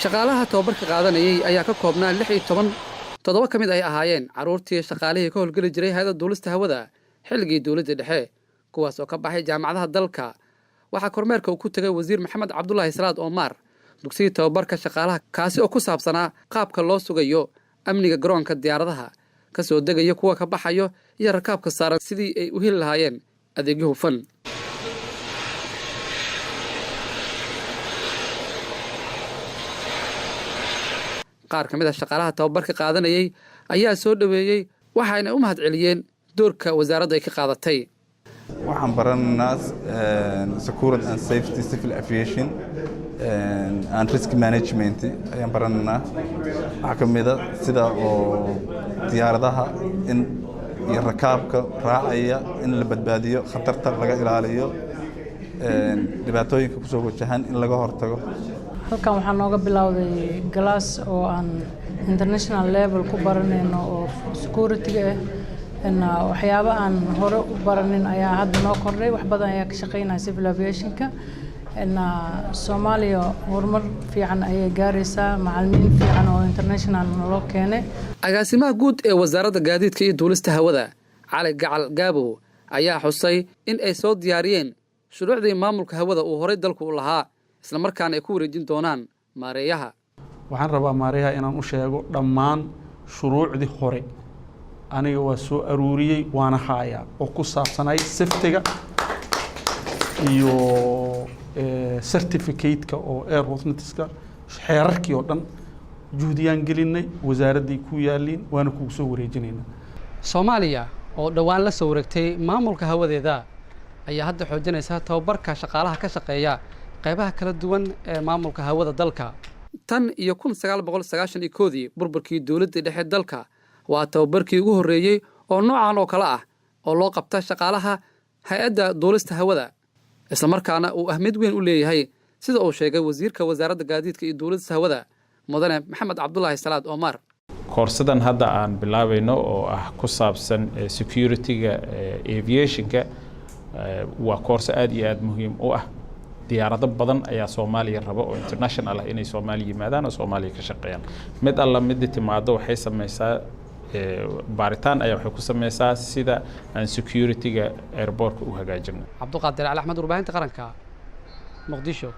shaqaalaha tababarka qaadanayay ayaa ka koobnaa 16 toddoba ka mid ay ahaayeen caruurtii shaqaalihii ka howlgeli jiray hay'adda duulista hawada xilligii dawladda dhexe kuwaas oo ka baxay jaamacadaha dalka waxaa kormeerka uu ku tagay wasiir Maxamed Cabdullaahi Salaad Omar dugsiga tababarka shaqaalaha kaasi oo ku saabsanaa qaabka loo sugayo amniga garoonka diyaaradaha ka soo degaya kuwa ka baxayo iyo rakaabka saaran sidii ay u heli lahaayeen adeegyo hufan qaar ka mid ah shaqaalaha tababarka qaadanayay ayaa soo dhaweeyay waxaana u mahadceliyeen doorka wasaaradda ay ka qaadatay waxaan baranaa security and safety civil aviation and risk management ayaan baranaa waxa ka mid ah sida oo diyaaradaha in iyo rakaabka raacaya in la badbaadiyo khatarta laga ilaaliyo dhibaatooyinka ku soo wajahan in laga hortago halkan waxaa nooga bilowday glass oo aan international level ku baranayno oo security-ga ah waxyaabo aan hore u baranin ayaa hadda noo kordhay wax badan ayaa ka shaqeynaya civil aviation-ka Soomaaliya horumar fiican ayay gaaraysaa macallimiin fiican oo international loo keenay agaasimaha guud ee wasaaradda gaadiidka iyo duulista hawada Cali Gacal Gaabo ayaa xusay in ay soo diyaariyeen shuruucdii maamulka hawada uu horay dalku u lahaa isla markaana ay ku wareejin doonaan maareeyaha waxaan rabaa maareeyaha inaan u sheego dhammaan shuruucdii hore aniga waa soo aruuriyay waana haaya oo ku saabsanay safety-ga iyo certificate-ka oo airworthiness-ka xeerarkii oo dhan juhdiyaan gelinay wasaaraddii ku yaaliin waana kugu soo wareejinaynaa Soomaaliya oo dhawaan la soo wareegtay maamulka hawadeeda ayaa hadda xoojinaysa tababarka shaqaalaha ka shaqeeya qaybaha kala duwan ee maamulka hawada dalka tan iyo 1991 burburkii dawladda dhexe dalka waa tababarkii ugu horeeyay oo noocan oo kala ah oo loo qabta shaqaalaha hay'adda duulista hawada isla markaana uu ahmid weyn u leeyahay sida uu sheegay wasiirka wasaaradda gaadiidka iyo duulista hawada mudane Maxamed Cabdullaahi Salaad Omar koorsadan hadda aan bilaabayno oo ah ku saabsan security-ga aviation-ka waa koorso aad iyo aad muhiim u ah diyaarado badan ayaa Soomaaliya raba oo international ah inay Soomaaliya yimaadaan oo Soomaaliya ka shaqeeyaan mid alla mid timaado waxay sameeysaa baaritaan ayaa waxay ku sameeysaa sida aan security-ga airport-ka u hagaajino Cabduqaadir Cali Axmed warbaahinta qaranka Muqdisho